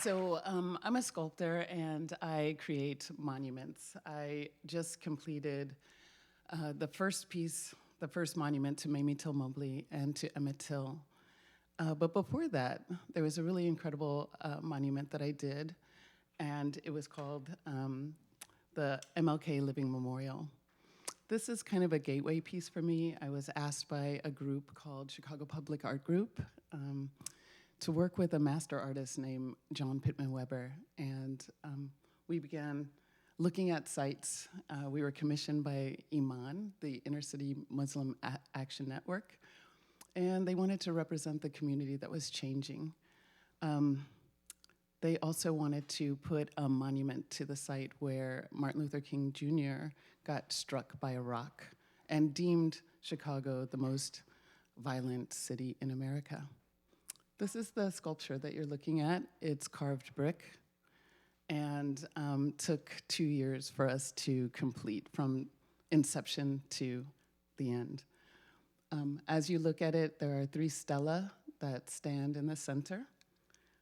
I'm a sculptor and I create monuments. I just completed the first piece, the first monument to Mamie Till Mobley and to Emmett Till. But before that, there was a really incredible monument that I did, and it was called the MLK Living Memorial. This is kind of a gateway piece for me. I was asked by a group called Chicago Public Art Group to work with a master artist named John Pittman Weber, and we began looking at sites. We were commissioned by Iman, the Inner City Muslim Action Network, and they wanted to represent the community that was changing. They also wanted to put a monument to the site where Martin Luther King Jr. got struck by a rock and deemed Chicago the most violent city in America. This is the sculpture that you're looking at. It's carved brick and took 2 years for us to complete from inception to the end. As you look at it, there are 3 stela that stand in the center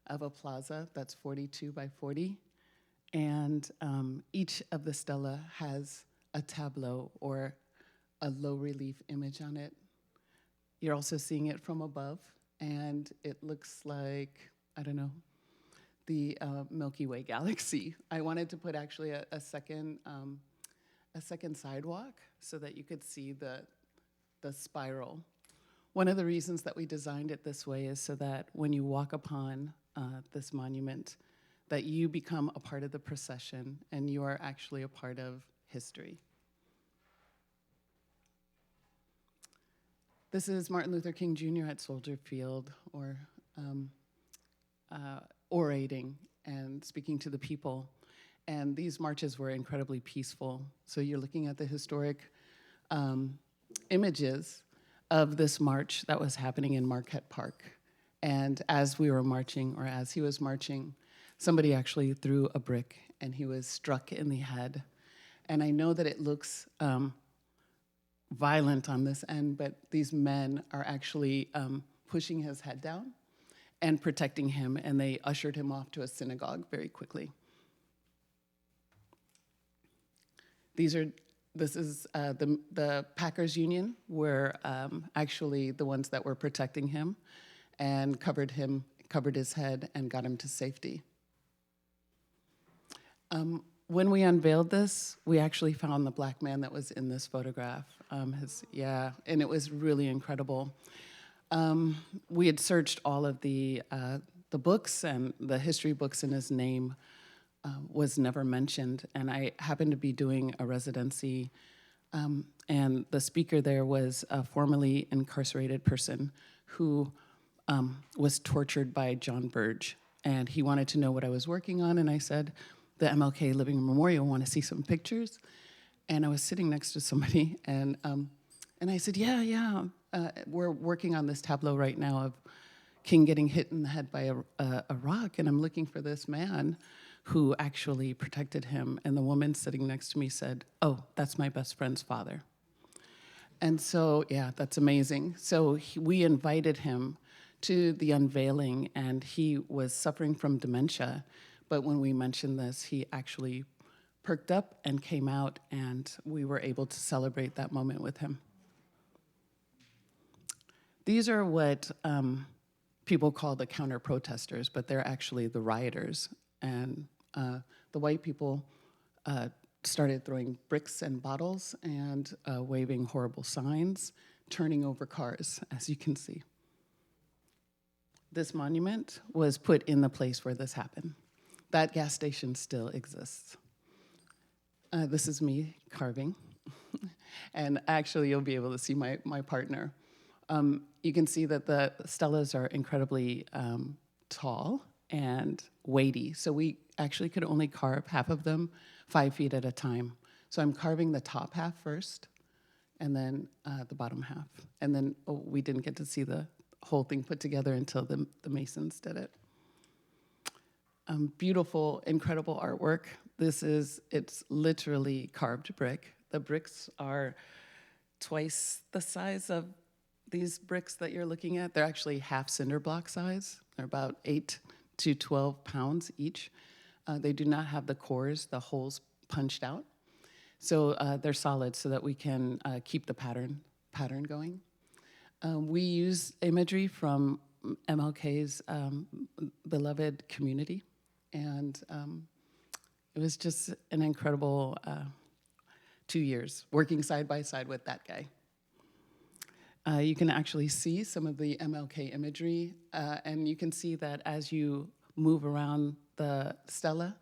of a plaza that's 42 by 40. And each of the stela has a tableau or a low relief image on it. You're also seeing it from above, and it looks like, I don't know, the Milky Way galaxy. I wanted to put actually a second sidewalk so that you could see the spiral. One of the reasons that we designed it this way is so that when you walk upon this monument, that you become a part of the procession and you are actually a part of history. This is Martin Luther King Jr. at Soldier Field, or orating and speaking to the people. And these marches were incredibly peaceful. So you're looking at the historic images of this march that was happening in Marquette Park. And as we were marching, or as he was marching, somebody actually threw a brick and he was struck in the head. And I know that it looks violent on this end, but these men are actually pushing his head down and protecting him, and they ushered him off to a synagogue very quickly. This is the Packers Union were actually the ones that were protecting him and covered his head and got him to safety. When we unveiled this, we actually found the black man that was in this photograph. And it was really incredible. We had searched all of the books, and the history books, and his name was never mentioned. And I happened to be doing a residency, and the speaker there was a formerly incarcerated person who was tortured by John Burge. And he wanted to know what I was working on, and I said, the MLK Living Memorial, want to see some pictures? And I was sitting next to somebody, and I said, yeah, we're working on this tableau right now of King getting hit in the head by a rock, and I'm looking for this man who actually protected him. And the woman sitting next to me said, oh, that's my best friend's father. And so, yeah, that's amazing. So we invited him to the unveiling, and he was suffering from dementia. But when we mentioned this, he actually perked up and came out, and we were able to celebrate that moment with him. These are what people call the counter-protesters, but they're actually the rioters. And the white people started throwing bricks and bottles and waving horrible signs, turning over cars, as you can see. This monument was put in the place where this happened. That gas station still exists. This is me carving. And actually, you'll be able to see my partner. You can see that the stelas are incredibly tall and weighty. So we actually could only carve half of them 5 feet at a time. So I'm carving the top half first, and then the bottom half. And then we didn't get to see the whole thing put together until the masons did it. Beautiful, incredible artwork. It's literally carved brick. The bricks are twice the size of these bricks that you're looking at. They're actually half cinder block size. They're about 8 to 12 pounds each. They do not have the cores, the holes punched out. So they're solid so that we can keep the pattern going. We use imagery from MLK's beloved community, and it was just an incredible 2 years working side by side with that guy. You can actually see some of the MLK imagery, and you can see that as you move around the stela,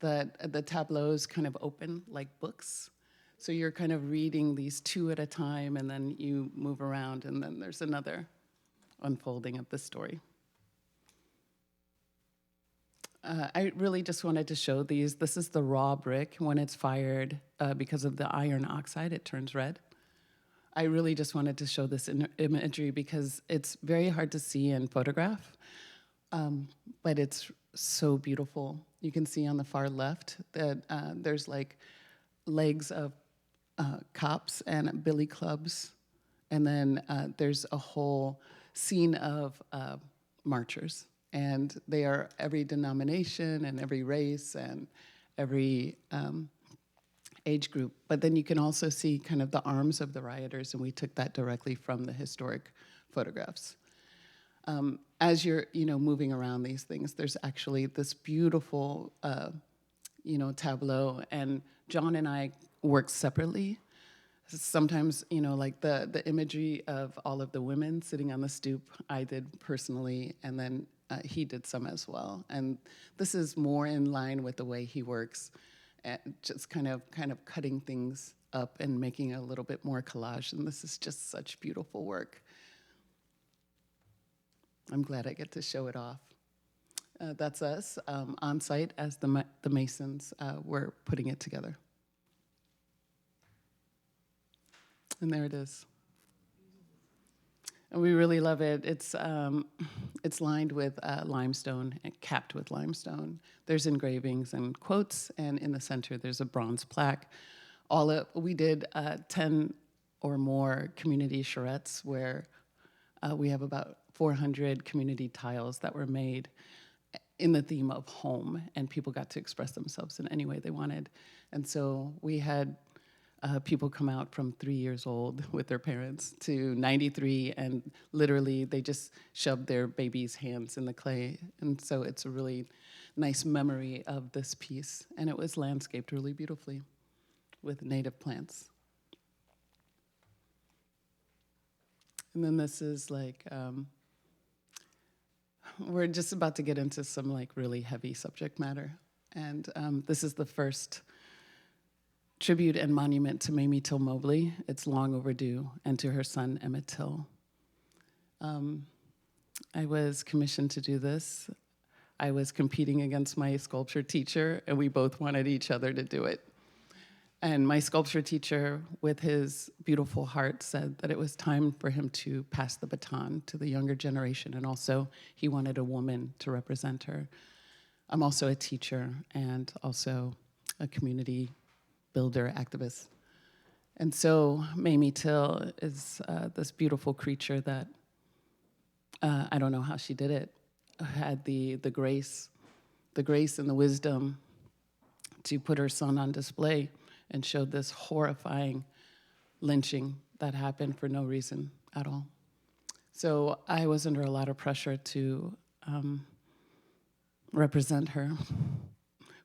that the tableaus kind of open like books. So you're kind of reading these two at a time, and then you move around, and then there's another unfolding of the story. I really just wanted to show these. This is the raw brick. When it's fired, because of the iron oxide, it turns red. I really just wanted to show this imagery because it's very hard to see in photograph, but it's so beautiful. You can see on the far left that there's like legs of cops and billy clubs, and then there's a whole scene of marchers. And they are every denomination and every race and every age group. But then you can also see kind of the arms of the rioters, and we took that directly from the historic photographs. As you're moving around these things, there's actually this beautiful tableau, and John and I work separately. Sometimes, like the imagery of all of the women sitting on the stoop, I did personally, and then he did some as well. And this is more in line with the way he works, and just kind of cutting things up and making a little bit more collage. And this is just such beautiful work. I'm glad I get to show it off. That's us on site as the Masons were putting it together. And there it is. And we really love it. It's lined with limestone and capped with limestone. There's engravings and quotes, and in the center there's a bronze plaque. We did 10 or more community charrettes where we have about 400 community tiles that were made in the theme of home, and people got to express themselves in any way they wanted. And so we had people come out from 3 years old with their parents to 93, and literally they just shoved their baby's hands in the clay. And so it's a really nice memory of this piece. And it was landscaped really beautifully with native plants. And then this is like, we're just about to get into some like really heavy subject matter. And this is the first tribute and monument to Mamie Till Mobley. It's long overdue, and to her son, Emmett Till. I was commissioned to do this. I was competing against my sculpture teacher, and we both wanted each other to do it. And my sculpture teacher, with his beautiful heart, said that it was time for him to pass the baton to the younger generation, and also he wanted a woman to represent her. I'm also a teacher and also a community builder, activist. And so Mamie Till is this beautiful creature that, I don't know how she did it, had the grace and the wisdom to put her son on display and showed this horrifying lynching that happened for no reason at all. So I was under a lot of pressure to represent her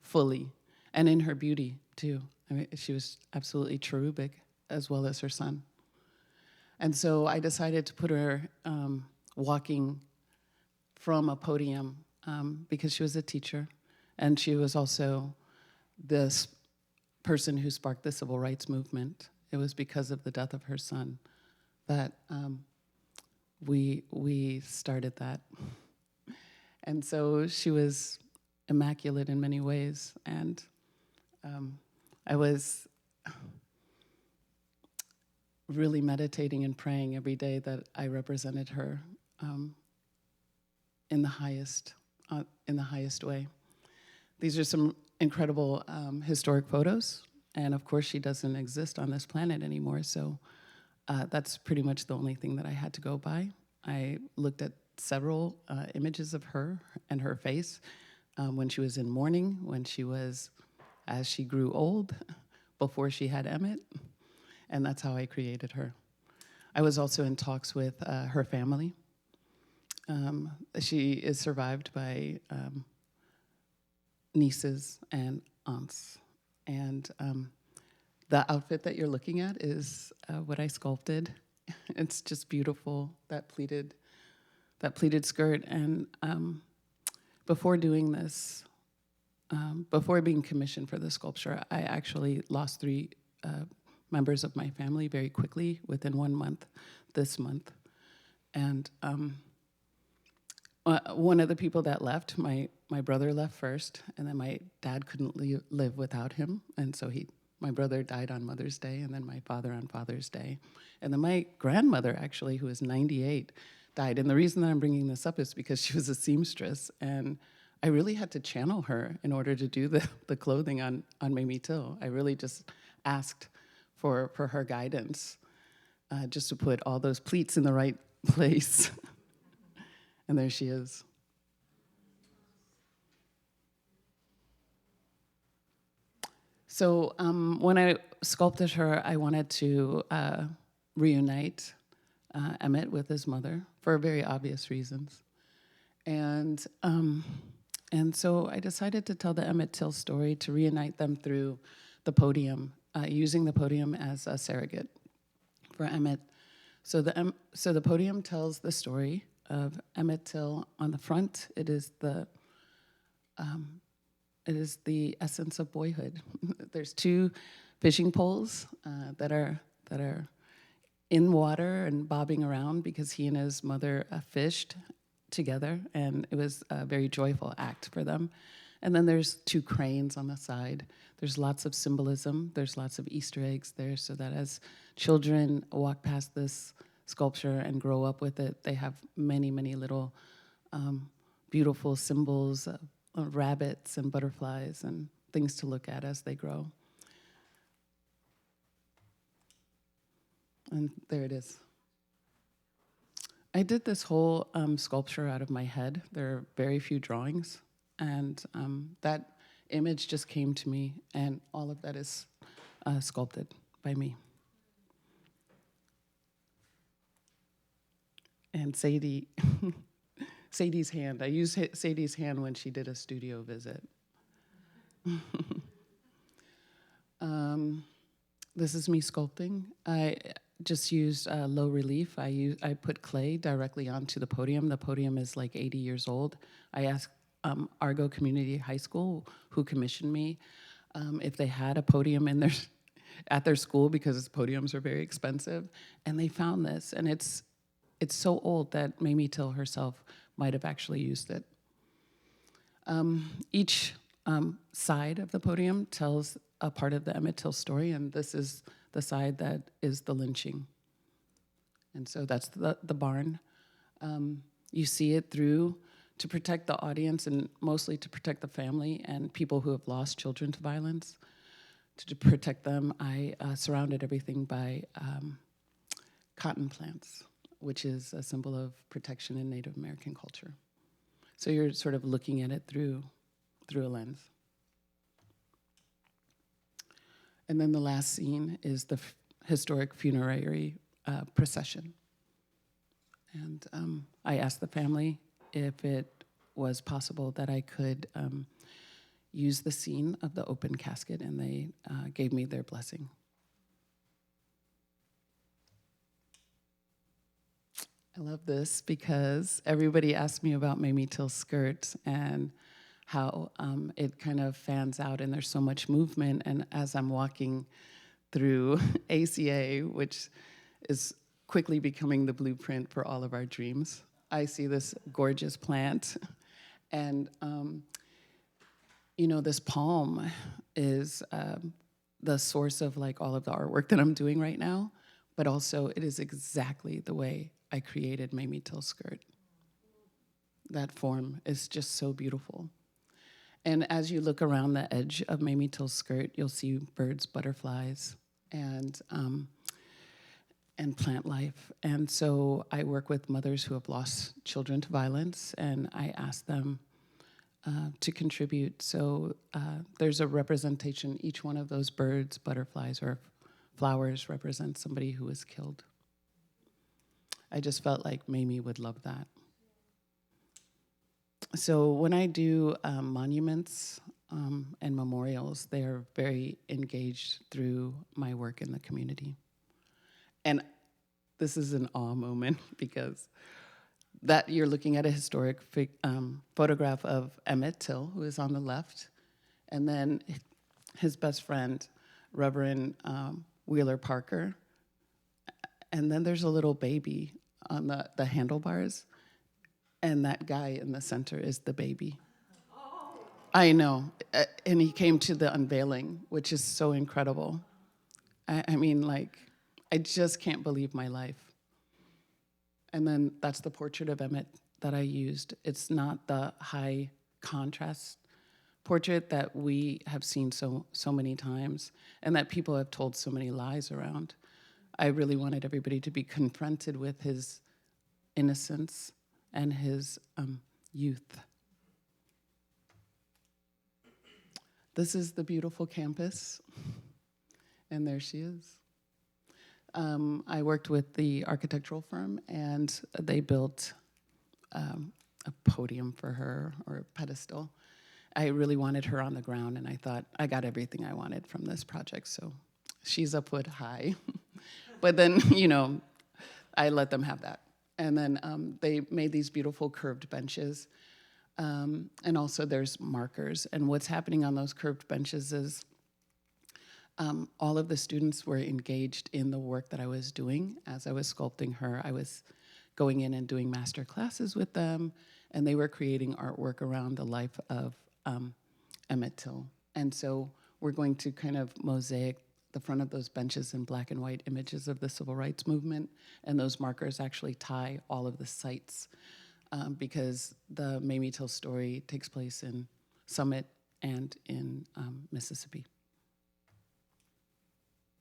fully, and in her beauty too. I mean, she was absolutely cherubic, as well as her son. And so I decided to put her walking from a podium because she was a teacher, and she was also this person who sparked the civil rights movement. It was because of the death of her son that we started that. And so she was immaculate in many ways, and I was really meditating and praying every day that I represented her in the highest way. These are some incredible historic photos, and of course she doesn't exist on this planet anymore, so that's pretty much the only thing that I had to go by. I looked at several images of her and her face when she was in mourning, when she was, as she grew old, before she had Emmett, and that's how I created her. I was also in talks with her family. She is survived by nieces and aunts. And the outfit that you're looking at is what I sculpted. It's just beautiful, that pleated skirt. And before doing this, before being commissioned for the sculpture, I actually lost 3 members of my family very quickly within 1 month, this month. And one of the people that left, my brother left first, and then my dad couldn't live without him, and so my brother died on Mother's Day, and then my father on Father's Day. And then my grandmother, actually, who was 98, died. And the reason that I'm bringing this up is because she was a seamstress, and I really had to channel her in order to do the clothing on Mamie Till. I really just asked for her guidance, just to put all those pleats in the right place. And there she is. So when I sculpted her, I wanted to reunite Emmett with his mother for very obvious reasons. And so I decided to tell the Emmett Till story, to reunite them through the podium, using the podium as a surrogate for Emmett. So the podium tells the story of Emmett Till. On the front, it is the essence of boyhood. There's 2 fishing poles that are in water and bobbing around because he and his mother fished together, and it was a very joyful act for them. And then there's 2 cranes on the side. There's lots of symbolism. There's lots of Easter eggs there, so that as children walk past this sculpture and grow up with it, they have many, many little beautiful symbols of rabbits and butterflies and things to look at as they grow. And there it is. I did this whole sculpture out of my head. There are very few drawings, and that image just came to me, and all of that is sculpted by me. And Sadie's hand. I used Sadie's hand when she did a studio visit. This is me sculpting. I just used low relief. I put clay directly onto the podium. The podium is like 80 years old. I asked Argo Community High School, who commissioned me, if they had a podium at their school, because podiums are very expensive, and they found this, and it's so old that Mamie Till herself might have actually used it. Each side of the podium tells a part of the Emmett Till story, and this is the side that is the lynching. And so that's the barn. You see it through to protect the audience, and mostly to protect the family and people who have lost children to violence. To protect them, I surrounded everything by cotton plants, which is a symbol of protection in Native American culture. So you're sort of looking at it through a lens. And then the last scene is the historic funerary procession. And I asked the family if it was possible that I could use the scene of the open casket, and they gave me their blessing. I love this because everybody asked me about Mamie Till's skirt and how it kind of fans out, and there's so much movement. And as I'm walking through ACA, which is quickly becoming the blueprint for all of our dreams, I see this gorgeous plant. And, this palm is the source of like all of the artwork that I'm doing right now, but also it is exactly the way I created Mamie Till's skirt. That form is just so beautiful. And as you look around the edge of Mamie Till's skirt, you'll see birds, butterflies, and and plant life. And so I work with mothers who have lost children to violence, and I ask them to contribute. So there's a representation. Each one of those birds, butterflies, or flowers represents somebody who was killed. I just felt like Mamie would love that. So when I do monuments and memorials, they are very engaged through my work in the community. And this is an awe moment because that you're looking at a historic photograph of Emmett Till, who is on the left, and then his best friend, Reverend Wheeler Parker. And then there's a little baby on the handlebars, and that guy in the center is the baby. I know, and he came to the unveiling, which is so incredible. I mean, like, I just can't believe my life. And then that's the portrait of Emmett that I used. It's not the high contrast portrait that we have seen so many times and that people have told so many lies around. I really wanted everybody to be confronted with his innocence and his youth. This is the beautiful campus, and there she is. I worked with the architectural firm, and they built a podium for her, or a pedestal. I really wanted her on the ground, and I thought I got everything I wanted from this project, so she's up put high. But then, you know, I let them have that. And then they made these beautiful curved benches, and also there's markers. And what's happening on those curved benches is all of the students were engaged in the work that I was doing. As I was sculpting her, I was going in and doing master classes with them, and they were creating artwork around the life of Emmett Till. And so we're going to kind of mosaic the front of those benches in black and white images of the civil rights movement, and those markers actually tie all of the sites because the Mamie Till story takes place in Summit and in Mississippi.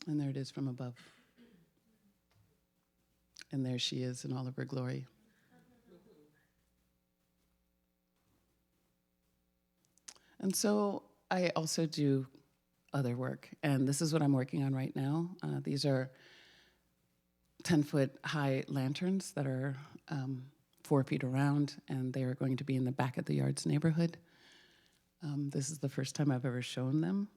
And there it is from above. And there she is in all of her glory. And so I also do other work, and this is what I'm working on right now. These are 10-foot high lanterns that are 4 feet around, and they are going to be in the Back of the Yards neighborhood. This is the first time I've ever shown them.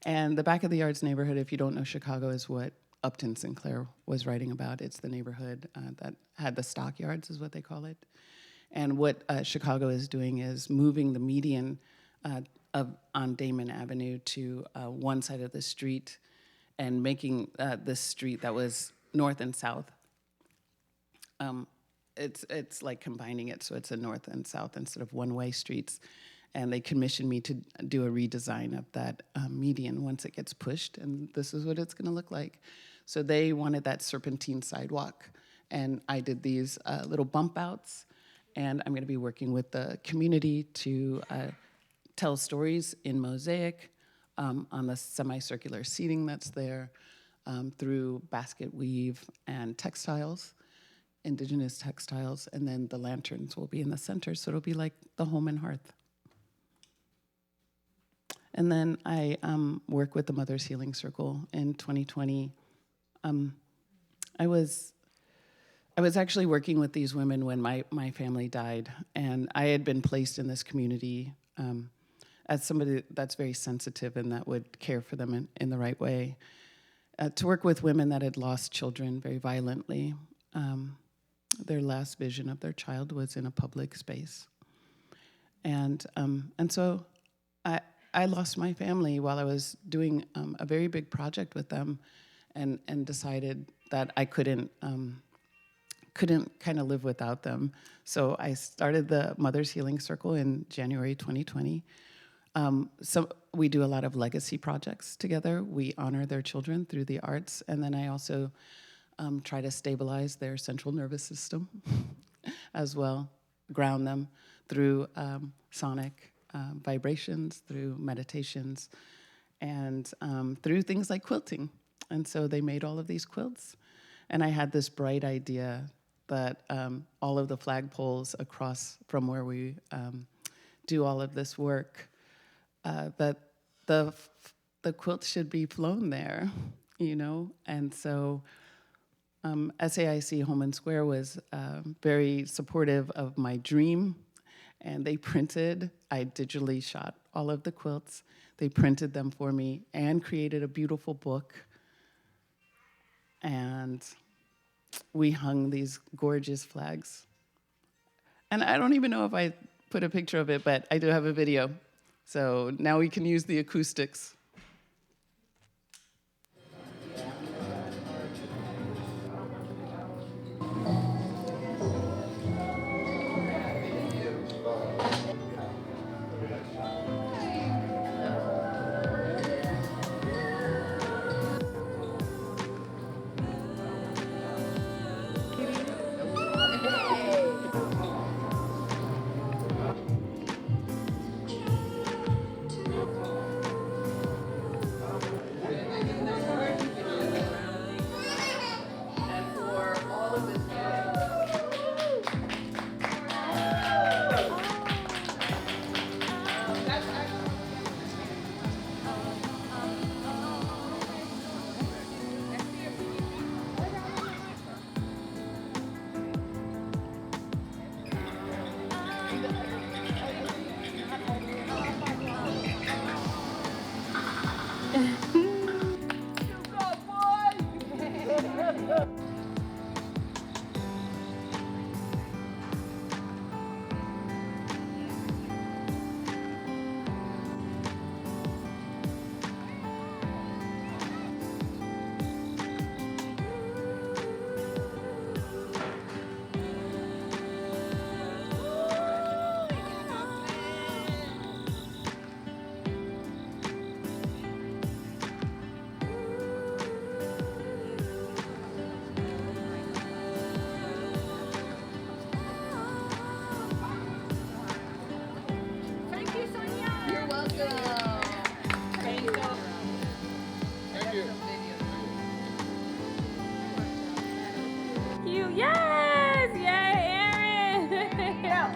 And the Back of the Yards neighborhood, if you don't know Chicago, is what Upton Sinclair was writing about. It's the neighborhood that had the stockyards, is what they call it. And what Chicago is doing is moving the median on Damon Avenue to one side of the street and making this street that was north and south. It's like combining it, so it's a north and south instead of one-way streets. And they commissioned me to do a redesign of that median once it gets pushed, and this is what it's gonna look like. So they wanted that serpentine sidewalk, and I did these little bump outs, and I'm gonna be working with the community to tell stories in mosaic on the semicircular seating that's there through basket weave and textiles, indigenous textiles, and then the lanterns will be in the center, so it'll be like the home and hearth. And then I work with the Mother's Healing Circle in 2020. I was actually working with these women when my family died, and I had been placed in this community as somebody that's very sensitive and that would care for them in the right way, to work with women that had lost children very violently. Their last vision of their child was in a public space. And so I lost my family while I was doing a very big project with them, and decided that I couldn't kind of live without them. So I started the Mother's Healing Circle in January 2020. So we do a lot of legacy projects together. We honor their children through the arts, and then I also try to stabilize their central nervous system as well, ground them through sonic vibrations, through meditations, and through things like quilting. And so they made all of these quilts. And I had this bright idea that all of the flagpoles across from where we do all of this work, that the quilt should be flown there, you know? And so SAIC Home and Square was very supportive of my dream, and they printed, I digitally shot all of the quilts, they printed them for me and created a beautiful book, and we hung these gorgeous flags. And I don't even know if I put a picture of it, but I do have a video. So now we can use the acoustics. Thank you, Sonja. You're welcome. Thank you. Thank you. You, yes, yay, Aaron. Yeah.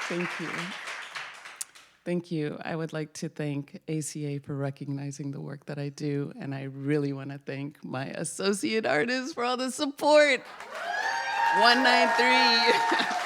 Thank you. Thank you. I would like to thank ACA for recognizing the work that I do, and I really want to thank my associate artists for all the support. 193.